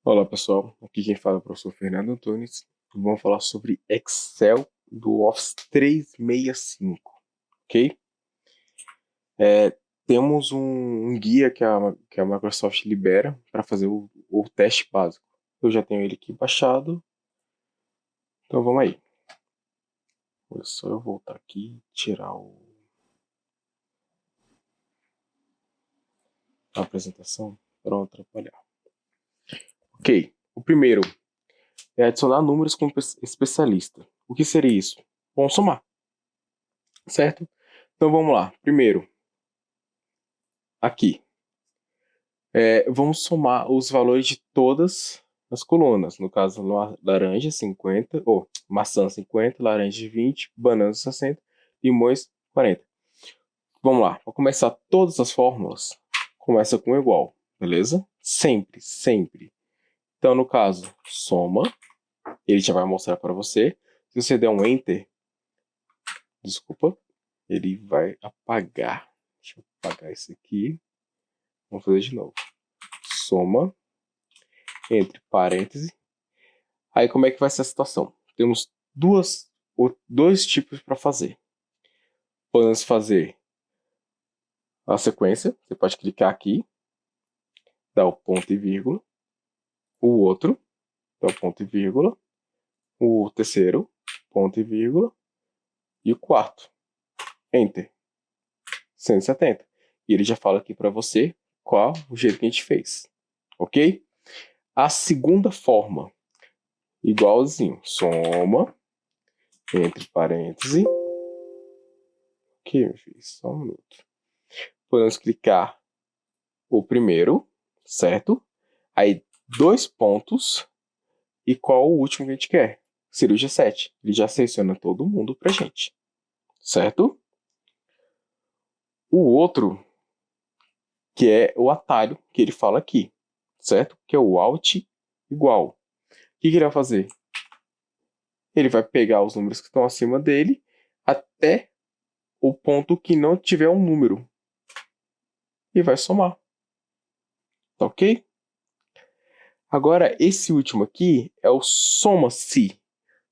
Olá pessoal, aqui quem fala é o professor Fernando Antunes. Vamos falar sobre Excel do Office 365, ok? Temos um guia que a Microsoft libera para fazer o teste básico. Eu já tenho ele aqui baixado, então vamos aí. Olha só, eu voltar aqui, tirar a apresentação para não atrapalhar. Ok, o primeiro é adicionar números como especialista. O que seria isso? Vamos somar, certo? Então vamos lá. Primeiro, aqui. Vamos somar os valores de todas as colunas. No caso, laranja 50, ou maçã 50, laranja 20, banana 60, limões 40. Vamos lá, para começar todas as fórmulas, começa com igual, beleza? Sempre, sempre. Então, no caso, soma, ele já vai mostrar para você. Se você der um Enter, desculpa, ele vai apagar. Deixa eu apagar isso aqui. Vamos fazer de novo. Soma, entre parênteses. Aí como é que vai ser a situação? Temos dois tipos para fazer. Podemos fazer a sequência. Você pode clicar aqui, dar o ponto e vírgula. O outro, dá o ponto e vírgula. O terceiro, ponto e vírgula. E o quarto, Enter. 170. E ele já fala aqui para você qual o jeito que a gente fez. Ok? A segunda forma, igualzinho. Soma, entre parênteses. Ok, meu filho, só um minuto. Podemos clicar o primeiro, certo? Aí, dois pontos. E qual o último que a gente quer? Seria o G7. Ele já seleciona todo mundo pra gente, certo? O outro, que é o atalho que ele fala aqui, certo? Que é o Alt igual. O que ele vai fazer? Ele vai pegar os números que estão acima dele até o ponto que não tiver um número e vai somar. Tá ok? Agora, esse último aqui é o soma-se.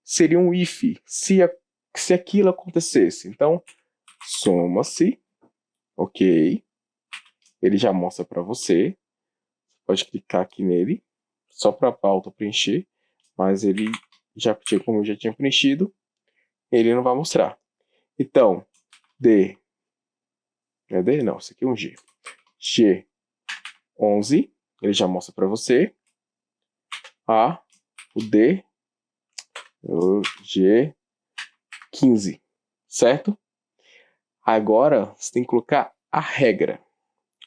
Seria um if, se aquilo acontecesse. Então, soma-se, ok. Ele já mostra para você. Pode clicar aqui nele, só para a pauta preencher. Mas ele já, como eu já tinha preenchido, ele não vai mostrar. Então, D. Não é D? Não, isso aqui é um G. G11, ele já mostra para você. A, o D, o G15, certo? Agora, você tem que colocar a regra.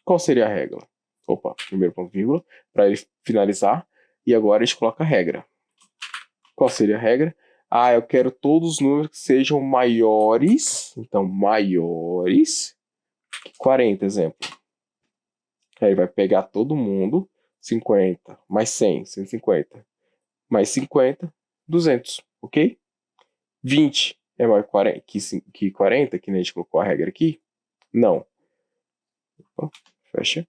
Qual seria a regra? Opa, primeiro ponto vírgula, para ele finalizar. E agora a gente coloca a regra. Qual seria a regra? Ah, eu quero todos os números que sejam maiores. Então, maiores que 40, exemplo. Aí vai pegar todo mundo. 50, mais 100, 150. Mais 50, 200, ok? 20 é maior que 40, que nem a gente colocou a regra aqui? Não. Opa, fecha.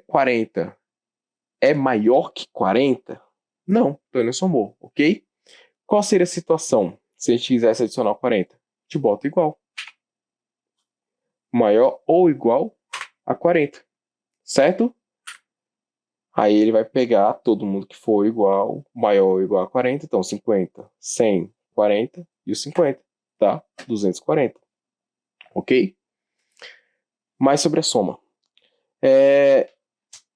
40 é maior que 40? Não, então ele somou, ok? Qual seria a situação se a gente quisesse adicionar 40? A gente bota igual. Maior ou igual a 40, certo? Aí ele vai pegar todo mundo que for igual, maior ou igual a 40, então 50, 100, 40 e o 50, tá? 240, ok? Mais sobre a soma.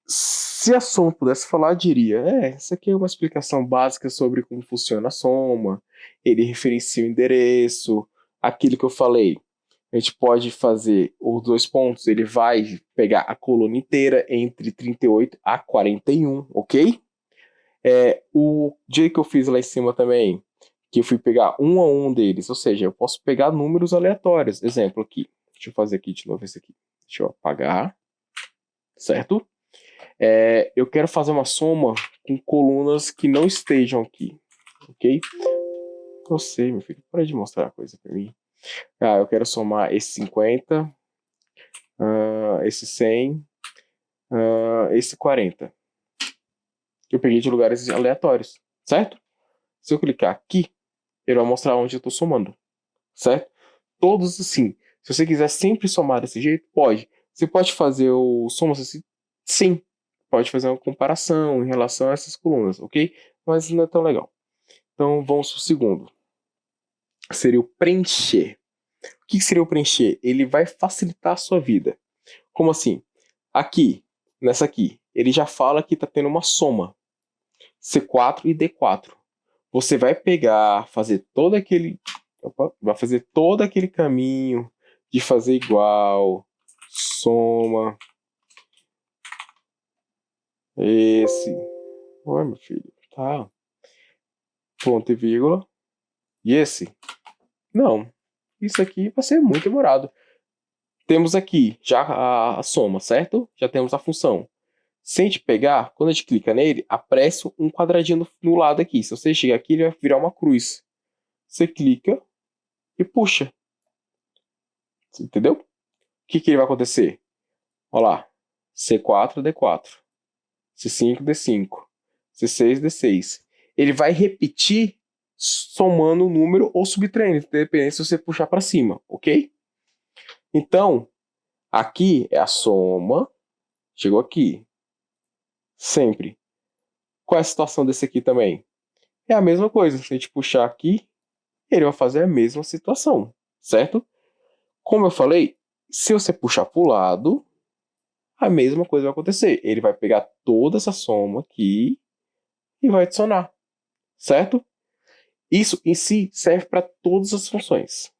Se a soma pudesse falar, eu diria, isso aqui é uma explicação básica sobre como funciona a soma, ele referencia o endereço, aquilo que eu falei. A gente pode fazer os dois pontos, ele vai pegar a coluna inteira entre 38 a 41, ok? O dia que eu fiz lá em cima também, que eu fui pegar um a um deles, ou seja, eu posso pegar números aleatórios. Exemplo aqui, deixa eu fazer aqui de novo esse aqui. Deixa eu apagar, certo? Eu quero fazer uma soma com colunas que não estejam aqui, ok? Você, meu filho, para de mostrar a coisa para mim. Eu quero somar esse 50, esse 100, esse 40. que eu peguei de lugares aleatórios, certo? Se eu clicar aqui, ele vai mostrar onde eu estou somando, certo? Todos assim. Se você quiser sempre somar desse jeito, pode. Você pode fazer o soma assim? Sim. Pode fazer uma comparação em relação a essas colunas, ok? Mas não é tão legal. Então, vamos para o segundo. Seria o preencher. O que seria o preencher? Ele vai facilitar a sua vida. Como assim? Aqui, nessa aqui, ele já fala que está tendo uma soma. C4 e D4. Você vai pegar, fazer todo aquele... vai fazer todo aquele caminho de fazer igual, soma, esse... Oi, meu filho. Tá. Ponto e vírgula. E esse? Não. Isso aqui vai ser muito demorado. Temos aqui já a soma, certo? Já temos a função. Se a gente pegar, quando a gente clica nele, aparece um quadradinho no lado aqui. Se você chegar aqui, ele vai virar uma cruz. Você clica e puxa. Entendeu? O que ele vai acontecer? Olha lá. C4, D4. C5, D5. C6, D6. Ele vai repetir somando o número ou subtraindo, dependendo se você puxar para cima, ok? Então, aqui é a soma. Chegou aqui. Sempre. Qual é a situação desse aqui também? É a mesma coisa. Se a gente puxar aqui, ele vai fazer a mesma situação, certo? Como eu falei, se você puxar para o lado, a mesma coisa vai acontecer. Ele vai pegar toda essa soma aqui e vai adicionar, certo? Isso em si serve para todas as funções.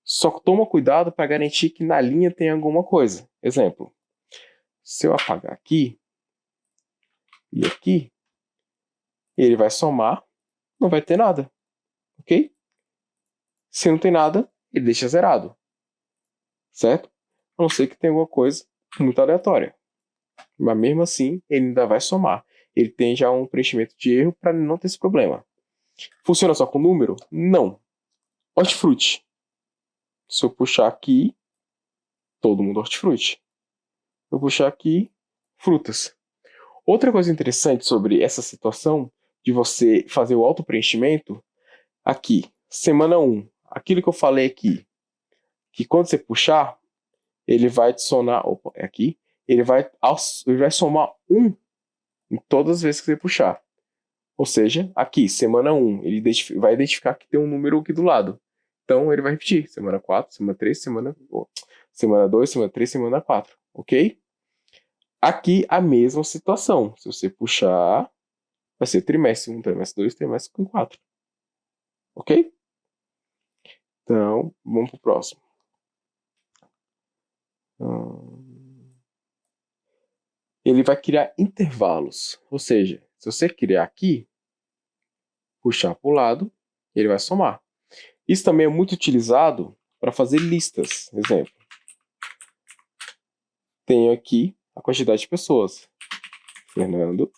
Só que toma cuidado para garantir que na linha tem alguma coisa. Exemplo, se eu apagar aqui e aqui, ele vai somar, não vai ter nada, ok? Se não tem nada, ele deixa zerado, certo? A não ser que tenha alguma coisa muito aleatória. Mas mesmo assim, ele ainda vai somar. Ele tem já um preenchimento de erro para não ter esse problema. Funciona só com número? Não. Hortifruti. Se eu puxar aqui, todo mundo hortifruti. Se eu puxar aqui, frutas. Outra coisa interessante sobre essa situação de você fazer o auto-preenchimento, aqui, semana 1, aquilo que eu falei aqui, que quando você puxar, ele vai adicionar, opa, é aqui, ele vai somar 1 em todas as vezes que você puxar. Ou seja, aqui, semana 1, ele vai identificar que tem um número aqui do lado. Então, ele vai repetir. Semana 4, semana 3, semana 2, semana 3, semana 4. Ok? Aqui, a mesma situação. Se você puxar, vai ser trimestre 1, trimestre 2, trimestre 4. Ok? Então, vamos para o próximo. Ele vai criar intervalos. Ou seja, se você criar aqui, puxar para o lado, ele vai somar. Isso também é muito utilizado para fazer listas. Exemplo. Tenho aqui a quantidade de pessoas. Fernando,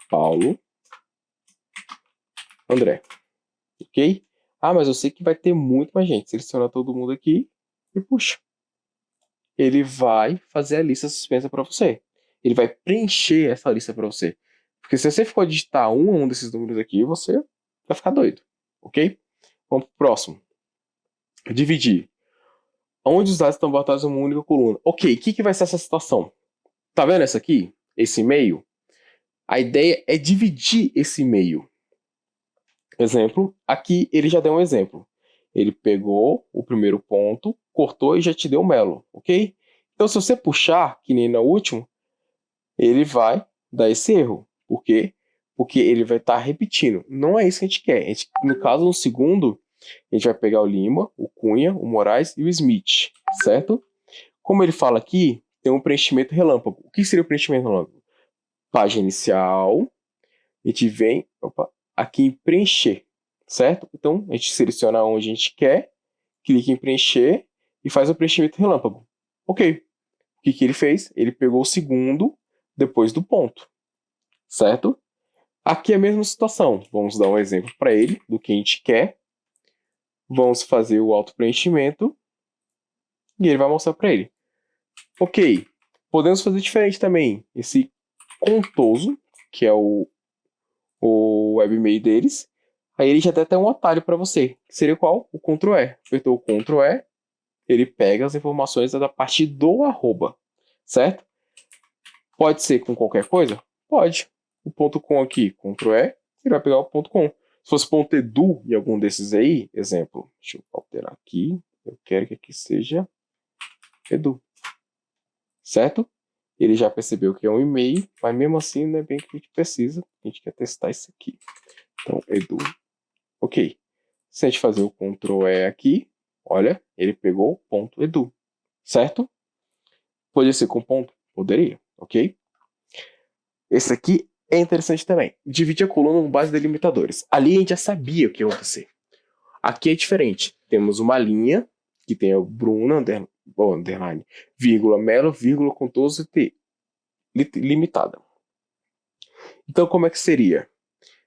Paulo, André. Ok? Ah, mas eu sei que vai ter muito mais gente. Seleciona todo mundo aqui e puxa. Ele vai fazer a lista suspensa para você. Ele vai preencher essa lista para você. Porque se você for digitar um a um desses números aqui, você vai ficar doido. Ok? Vamos pro próximo. Dividir. Onde os dados estão botados em uma única coluna. Ok, o que vai ser essa situação? Tá vendo essa aqui? Esse e-mail? A ideia é dividir esse e-mail. Exemplo, aqui ele já deu um exemplo. Ele pegou o primeiro ponto, cortou e já te deu o melo, ok? Então, se você puxar, que nem no último, ele vai dar esse erro. Por quê? Porque ele vai estar repetindo. Não é isso que a gente quer. No caso, no segundo, a gente vai pegar o Lima, o Cunha, o Moraes e o Smith, certo? Como ele fala aqui, tem um preenchimento relâmpago. O que seria o preenchimento relâmpago? Página inicial, a gente vem aqui em preencher, certo? Então, a gente seleciona onde a gente quer, clica em preencher e faz o preenchimento relâmpago. Ok. O que ele fez? Ele pegou o segundo depois do ponto, certo? Aqui é a mesma situação. Vamos dar um exemplo para ele do que a gente quer. Vamos fazer o auto-preenchimento e ele vai mostrar para ele. Ok, podemos fazer diferente também. Esse Contoso, que é o webmail deles. Aí ele já tem até um atalho para você. Seria qual? O Ctrl E. Apertou o Ctrl E, ele pega as informações a partir do arroba, certo? Pode ser com qualquer coisa? Pode. O ponto .com aqui, Ctrl E, ele vai pegar o ponto .com. Se fosse ponto .edu em algum desses aí, exemplo, deixa eu alterar aqui, eu quero que aqui seja edu, certo? Ele já percebeu que é um e-mail, mas mesmo assim não é bem o que a gente precisa, a gente quer testar isso aqui. Então, edu, ok. Se a gente fazer o Ctrl E aqui, olha, ele pegou o ponto edu, certo? Poderia ser com ponto? Poderia, ok? Esse aqui é interessante também. Divide a coluna com base de delimitadores. Ali a gente já sabia o que ia acontecer. Aqui é diferente. Temos uma linha que tem o Bruna, underline, vírgula, Melo, vírgula, Contoso e T. Limitada. Então, como é que seria?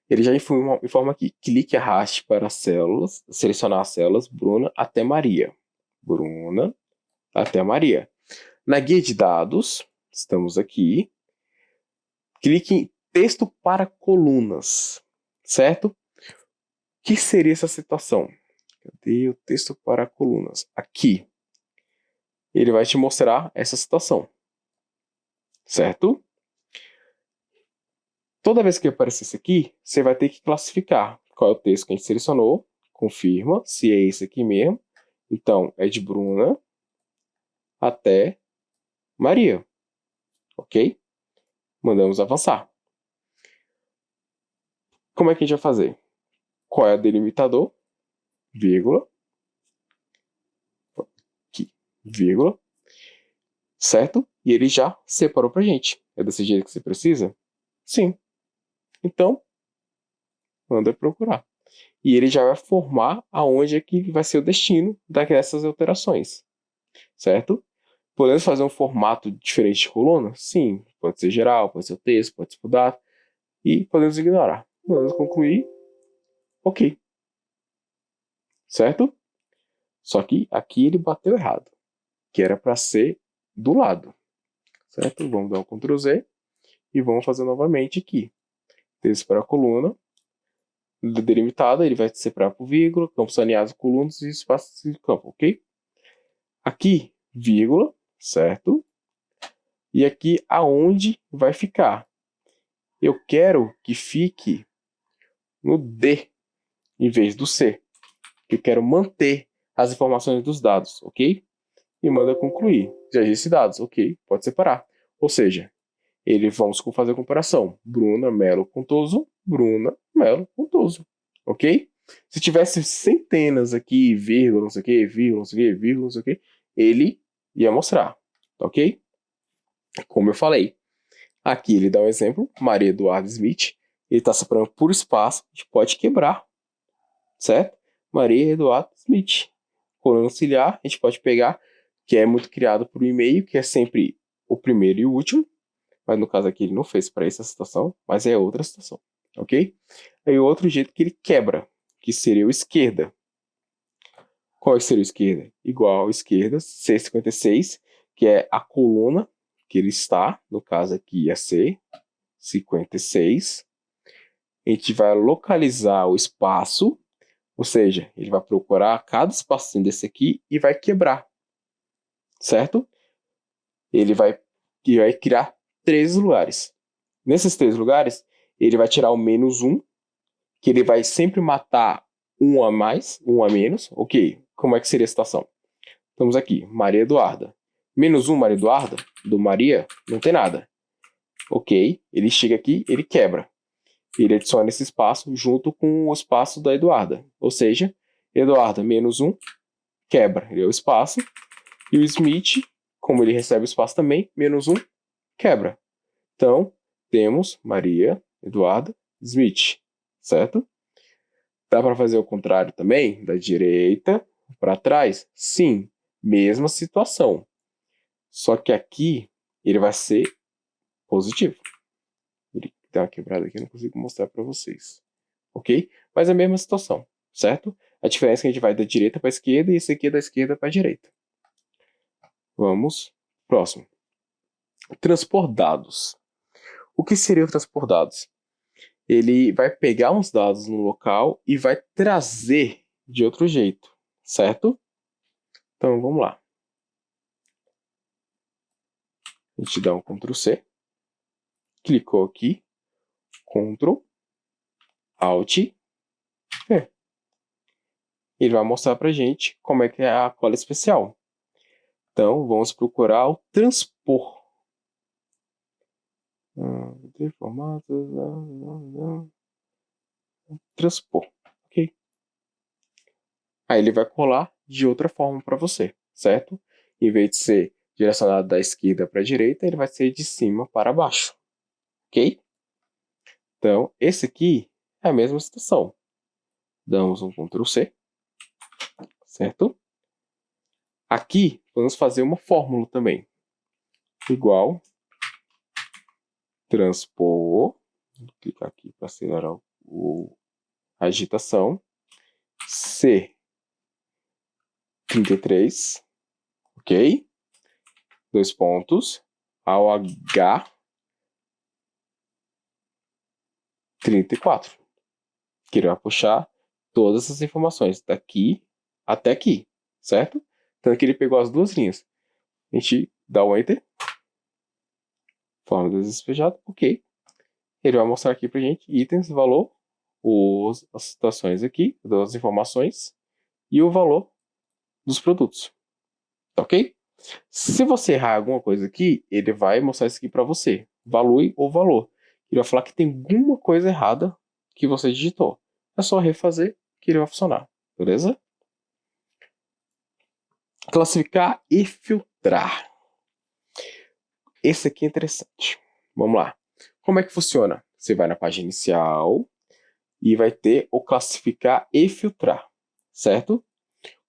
Ele já informa aqui. Clique arraste para as células, selecionar as células Bruna até Maria. Bruna até Maria. Na guia de dados, estamos aqui. Clique em texto para colunas, certo? O que seria essa situação? Cadê o texto para colunas? Aqui. Ele vai te mostrar essa situação, certo? Toda vez que aparecer isso aqui, você vai ter que classificar qual é o texto que a gente selecionou, confirma se é esse aqui mesmo. Então, é de Bruna até Maria, ok? Mandamos avançar. Como é que a gente vai fazer? Qual é o delimitador? Vírgula. Aqui, vírgula. Certo? E ele já separou pra gente. É desse jeito que você precisa? Sim. Então, manda procurar. E ele já vai formar aonde é que vai ser o destino dessas alterações. Certo? Podemos fazer um formato diferente de coluna? Sim. Pode ser geral, pode ser o texto, pode ser o dado. E podemos ignorar. Podemos concluir. Ok. Certo? Só que aqui ele bateu errado. Que era para ser do lado. Certo? Vamos dar um Ctrl Z. E vamos fazer novamente aqui. Texto para a coluna. Delimitada, ele vai separar por vírgula, campos saneados, colunas e espaços de campo, ok? Aqui, vírgula, certo? E aqui, aonde vai ficar? Eu quero que fique no D, em vez do C. Eu quero manter as informações dos dados, ok? E manda concluir. Já disse dados, ok? Pode separar. Ou seja, vamos fazer a comparação. Bruna, Melo, Contoso, Bruna, Melo, Contoso. Ok? Se tivesse centenas aqui, vírgula, não sei o que, vírgula, não sei o que, vírgula, não sei o que, ele ia mostrar. Ok? Como eu falei. Aqui ele dá um exemplo. Maria Eduarda Smith. Ele está separando por espaço. A gente pode quebrar. Certo? Maria Eduarda Smith. Coluna auxiliar, a gente pode pegar, que é muito criado por um e-mail, que é sempre o primeiro e o último. Mas no caso aqui ele não fez para essa situação, mas é outra situação, ok? Aí o outro jeito que ele quebra, que seria o esquerda. Qual seria o esquerda? Igual ao esquerda, C56, que é a coluna que ele está, no caso aqui ia ser 56. A gente vai localizar o espaço, ou seja, ele vai procurar cada espacinho desse aqui e vai quebrar, certo? Ele vai criar 3 lugares. Nesses 3 lugares, ele vai tirar o -1, que ele vai sempre matar um a mais, um a menos. Ok, como é que seria a situação? Estamos aqui, Maria Eduarda. -1, Maria Eduarda, do Maria, não tem nada. Ok, ele chega aqui, ele quebra. Ele adiciona esse espaço junto com o espaço da Eduarda. Ou seja, Eduarda, -1, quebra. Ele é o espaço. E o Smith, como ele recebe o espaço também, -1, quebra. Então, temos Maria, Eduarda, Smith, certo? Dá para fazer o contrário também? Da direita para trás? Sim, mesma situação. Só que aqui ele vai ser positivo. Ele dá uma quebrada aqui, eu não consigo mostrar para vocês. Ok? Mas é a mesma situação, certo? A diferença é que a gente vai da direita para a esquerda e esse aqui é da esquerda para a direita. Vamos, próximo. Transpor dados. O que seria o transpor dados? Ele vai pegar uns dados no local e vai trazer de outro jeito, certo? Então, vamos lá. A gente dá um Ctrl C, clicou aqui, Ctrl, Alt, V. Ele vai mostrar pra gente como é que é a cola especial. Então, vamos procurar o transpor. Transpor, ok? Aí ele vai colar de outra forma para você, certo? Em vez de ser direcionado da esquerda para a direita, ele vai ser de cima para baixo, ok? Então, esse aqui é a mesma situação. Damos um Ctrl C, certo? Aqui, vamos fazer uma fórmula também. Igual transpor, vou clicar aqui para acelerar a agitação, C33, ok? Dois pontos, ao H34, que ele vai puxar todas essas informações, daqui até aqui, certo? Então aqui ele pegou as duas linhas. A gente dá o Enter, forma despejada, ok. Ele vai mostrar aqui pra gente itens, valor, as situações aqui, das informações, e o valor dos produtos, ok? Se você errar alguma coisa aqui, ele vai mostrar isso aqui para você, value ou valor. Ele vai falar que tem alguma coisa errada que você digitou. É só refazer que ele vai funcionar, beleza? Classificar e filtrar. Esse aqui é interessante. Vamos lá. Como é que funciona? Você vai na página inicial e vai ter o classificar e filtrar, certo?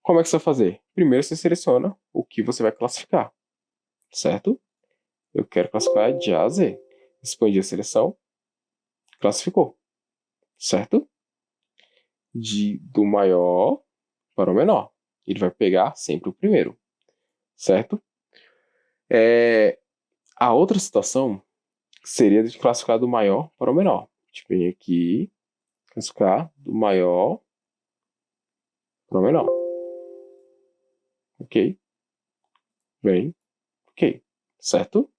Como é que você vai fazer? Primeiro você seleciona o que você vai classificar, certo? Eu quero classificar de A a Z. Expandi a seleção, classificou, certo? Do maior para o menor. Ele vai pegar sempre o primeiro, certo? A outra situação seria de classificar do maior para o menor. A gente vem aqui, classificar do maior para o menor. Ok? Vem, ok. Certo?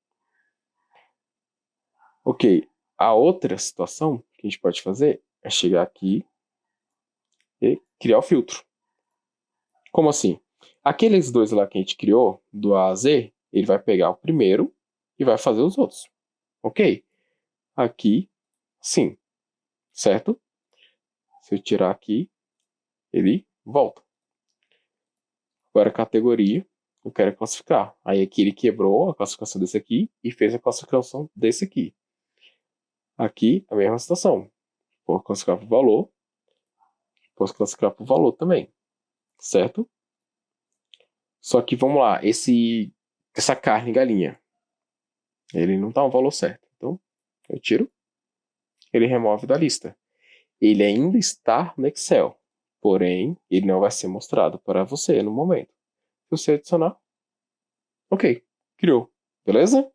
Ok. A outra situação que a gente pode fazer é chegar aqui e criar o filtro. Como assim? Aqueles dois lá que a gente criou, do A a Z, ele vai pegar o primeiro e vai fazer os outros. Ok? Aqui, sim. Certo? Se eu tirar aqui, ele volta. Agora, a categoria, eu quero classificar. Aí aqui ele quebrou a classificação desse aqui e fez a classificação desse aqui. Aqui, a mesma situação. Vou classificar por valor. Posso classificar por valor também. Certo? Só que, vamos lá, essa carne galinha, ele não dá um valor certo. Então, eu tiro, ele remove da lista. Ele ainda está no Excel, porém, ele não vai ser mostrado para você no momento. Se você adicionar, ok, criou, beleza?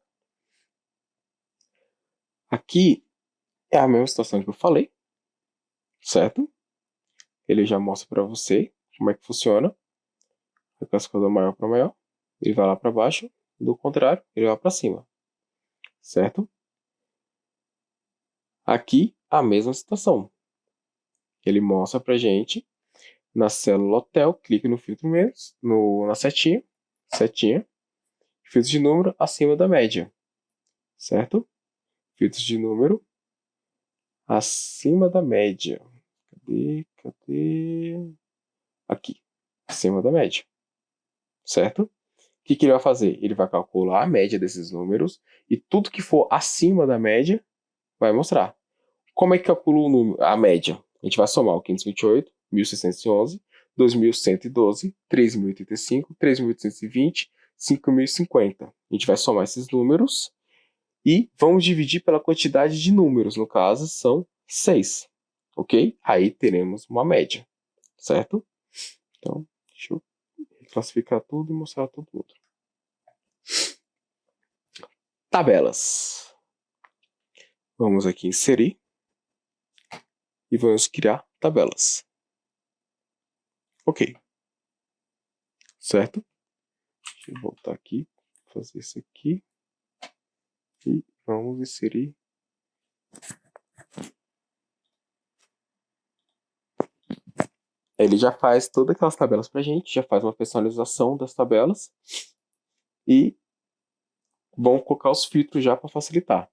Aqui é a mesma situação que eu falei, certo? Ele já mostra para você como é que funciona. O classificador maior para maior, ele vai lá para baixo, do contrário, ele vai para cima, certo? Aqui a mesma situação. Ele mostra para gente na célula hotel, clique no filtro menos, na setinha, filtro de número acima da média, certo? Filtros de número acima da média. Cadê? Aqui, acima da média, certo? O que ele vai fazer? Ele vai calcular a média desses números e tudo que for acima da média vai mostrar. Como é que calcula o número, a média? A gente vai somar o 528, 1611, 2112, 3085, 3820, 5050. A gente vai somar esses números e vamos dividir pela quantidade de números. No caso, são 6. Ok? Aí teremos uma média. Certo? Então, deixa eu classificar tudo e mostrar todo mundo. Tabelas. Vamos aqui inserir e vamos criar tabelas. Ok. Certo? Deixa eu voltar aqui, fazer isso aqui. E vamos inserir. Ele já faz todas aquelas tabelas pra gente, já faz uma personalização das tabelas. E vamos colocar os filtros já para facilitar.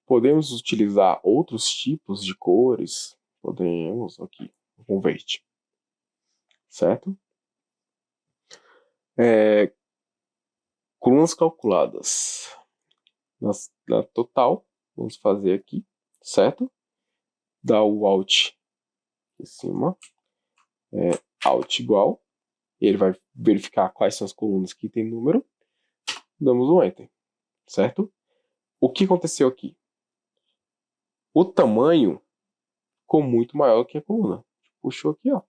Podemos utilizar outros tipos de cores. Podemos, aqui, convert. Certo? Colunas calculadas. Na total, vamos fazer aqui, certo? Dá o Alt em cima. Alt igual. E ele vai verificar quais são as colunas que tem número. Damos um Enter. Certo? O que aconteceu aqui? O tamanho ficou muito maior que a coluna. Puxou aqui, ó.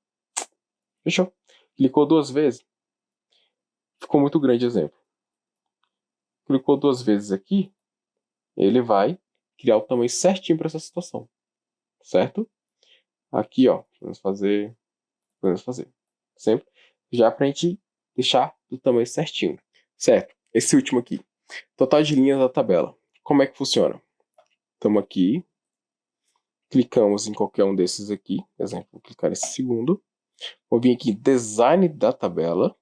Fechou. Clicou 2 vezes. Ficou muito grande o exemplo. Clicou 2 vezes aqui, ele vai criar o tamanho certinho para essa situação. Certo? Aqui, ó, vamos fazer sempre, já para a gente deixar do tamanho certinho. Certo? Esse último aqui, total de linhas da tabela. Como é que funciona? Estamos aqui, clicamos em qualquer um desses aqui, por exemplo, vou clicar nesse segundo, vou vir aqui, design da tabela,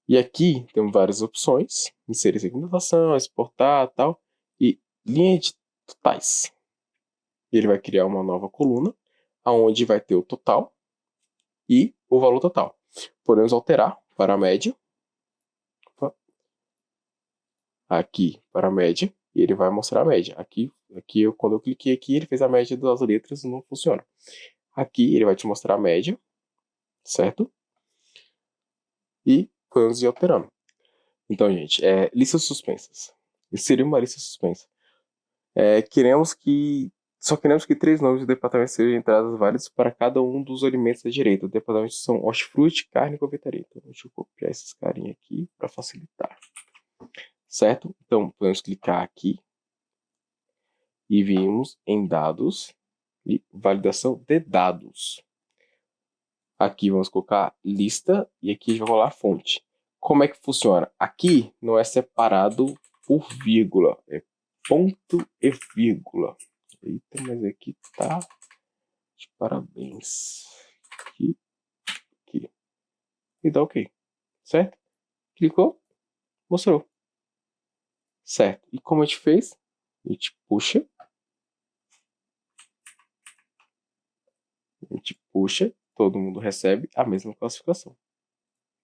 e aqui temos várias opções, inserir segmentação, exportar, tal, e linha de totais. Ele vai criar uma nova coluna, onde vai ter o total e o valor total. Podemos alterar para a média, aqui para a média, e ele vai mostrar a média. Aqui quando eu cliquei aqui, ele fez a média das letras, não funciona. Aqui ele vai te mostrar a média, certo? E vamos ir alterando. Então, gente, listas suspensas. Inserir uma lista suspensa. Só queremos que 3 nomes do departamento sejam entradas válidas para cada um dos alimentos da direita. Os departamentos são hortifruti, carne e confeitaria. Então, deixa eu copiar esses carinhas aqui para facilitar. Certo? Então, podemos clicar aqui e vimos em dados e validação de dados. Aqui vamos colocar lista e aqui já vai rolar fonte. Como é que funciona? Aqui não é separado por vírgula, é ponto e vírgula. Eita, mas aqui tá de parabéns. Aqui. E dá OK. Certo? Clicou, mostrou. Certo. E como a gente fez? A gente puxa. Todo mundo recebe a mesma classificação.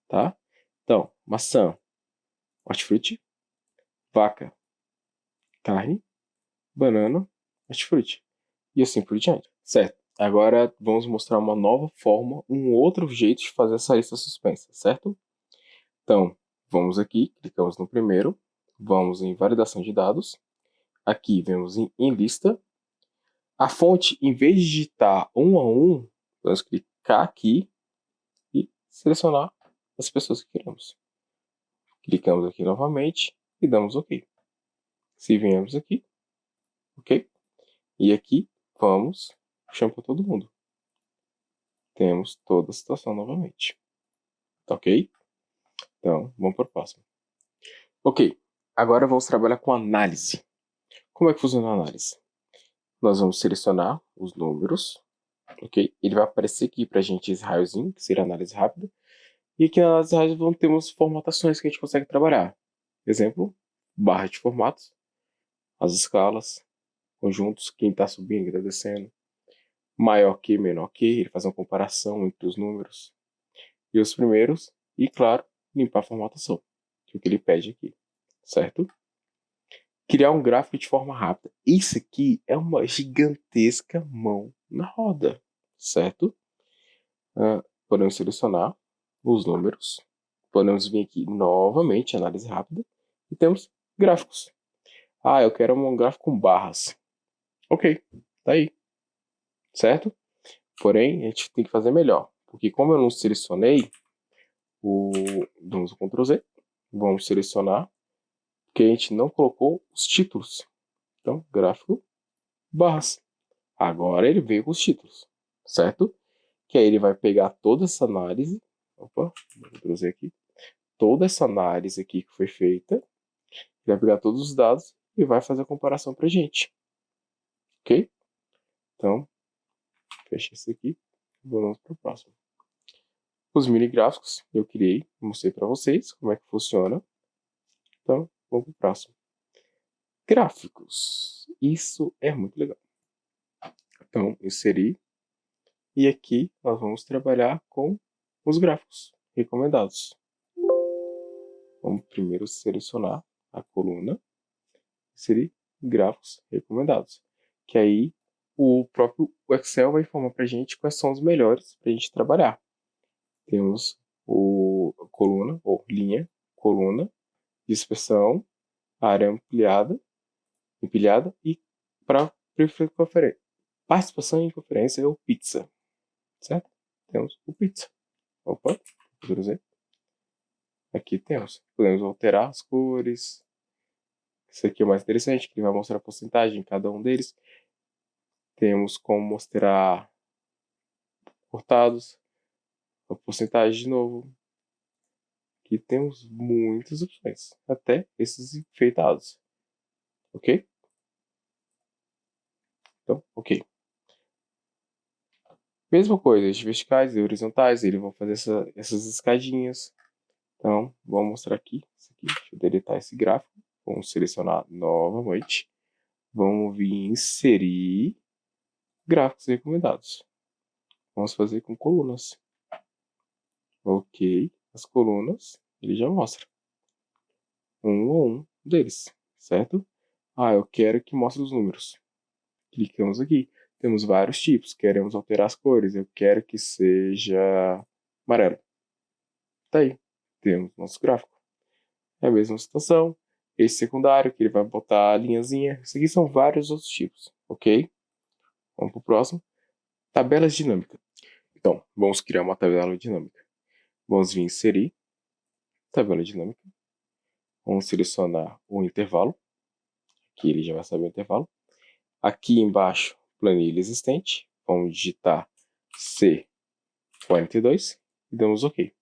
Tá? Então, maçã, hortifruti, vaca, carne, banana, hortifruti. E assim por diante. Certo? Agora vamos mostrar uma nova forma, um outro jeito de fazer essa lista suspensa, certo? Então, vamos aqui, clicamos no primeiro, vamos em validação de dados. Aqui vemos em lista. A fonte, em vez de digitar um a um, vamos clicar aqui e selecionar as pessoas que queremos. Clicamos aqui novamente e damos OK. Se viemos aqui, OK? E aqui vamos puxando para todo mundo. Temos toda a situação novamente. Tá OK? Então, vamos para o próximo. OK, agora vamos trabalhar com análise. Como é que funciona a análise? Nós vamos selecionar os números, OK? Ele vai aparecer aqui para a gente esse raiozinho, que seria análise rápida. E aqui na análise rápida vamos ter umas formatações que a gente consegue trabalhar. Exemplo, barra de formatos, as escalas, conjuntos, quem está subindo, quem está descendo, maior que, menor que, ele faz uma comparação entre os números e os primeiros, e claro, limpar a formatação, que é o que ele pede aqui, certo? Criar um gráfico de forma rápida. Isso aqui é uma gigantesca mão na roda, certo? Podemos selecionar os números, podemos vir aqui novamente, análise rápida, e temos gráficos. Eu quero um gráfico com barras. OK, tá aí, certo? Porém, a gente tem que fazer melhor, porque como eu não selecionei, damos o Ctrl Z, vamos selecionar, porque a gente não colocou os títulos. Então, gráfico, barras. Agora ele veio com os títulos, certo? Que aí ele vai pegar toda essa análise. Opa, vou trazer aqui. Toda essa análise aqui que foi feita. Ele vai pegar todos os dados e vai fazer a comparação pra gente. Ok? Então, fecha isso aqui. Vamos para o próximo. Os mini gráficos eu criei, mostrei para vocês como é que funciona. Então, vamos para o próximo. Gráficos. Isso é muito legal. Então, inserir. E aqui nós vamos trabalhar com os gráficos recomendados. Vamos primeiro selecionar a coluna. Inserir gráficos recomendados. Que aí o próprio Excel vai informar para a gente quais são os melhores para a gente trabalhar. Temos o coluna, ou linha, coluna, dispersão, área empilhada e para participação em conferência é o pizza, certo? Temos o pizza. Opa, Ctrl+Z. Aqui temos. Podemos alterar as cores. Isso aqui é mais interessante, que ele vai mostrar a porcentagem em cada um deles. Temos como mostrar cortados, a porcentagem de novo. Aqui temos muitas opções, até esses enfeitados. Ok? Então, ok. Mesma coisa, eixos verticais e horizontais, eles vão fazer essas escadinhas. Então, vamos mostrar aqui. Isso aqui. Deixa eu deletar esse gráfico. Vamos selecionar novamente. Vamos vir inserir gráficos recomendados. Vamos fazer com colunas. Ok. As colunas, ele já mostra. Um a um deles, certo? Ah, eu quero que mostre os números. Clicamos aqui. Temos vários tipos. Queremos alterar as cores. Eu quero que seja amarelo. Tá aí. Temos nosso gráfico. É a mesma situação. Esse secundário, que ele vai botar a linhazinha. Isso aqui são vários outros tipos. Ok? Vamos para o próximo. Tabelas dinâmicas. Então, vamos criar uma tabela dinâmica. Vamos vir inserir. Tabela dinâmica. Vamos selecionar o intervalo. Aqui ele já vai saber o intervalo. Aqui embaixo, planilha existente. Vamos digitar C42 e damos OK.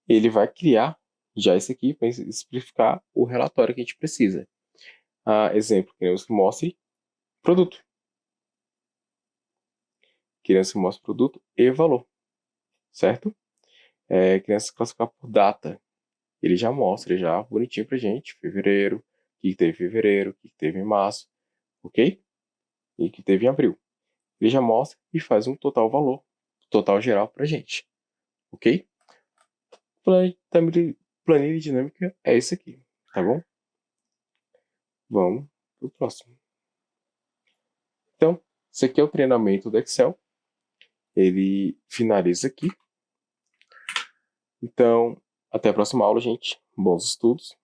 Ele vai criar já esse aqui para explicar o relatório que a gente precisa. Exemplo, queremos que mostre produto. Queremos que mostre produto e valor, certo? Queremos classificar por data. Ele já mostra já bonitinho para a gente, fevereiro, o que teve em fevereiro, o que teve em março, ok? E o que teve em abril. Ele já mostra e faz um total valor, total geral para a gente, ok? Planilha dinâmica é esse aqui, tá bom? Vamos para o próximo. Então, esse aqui é o treinamento do Excel. Ele finaliza aqui. Então, até a próxima aula, gente. Bons estudos.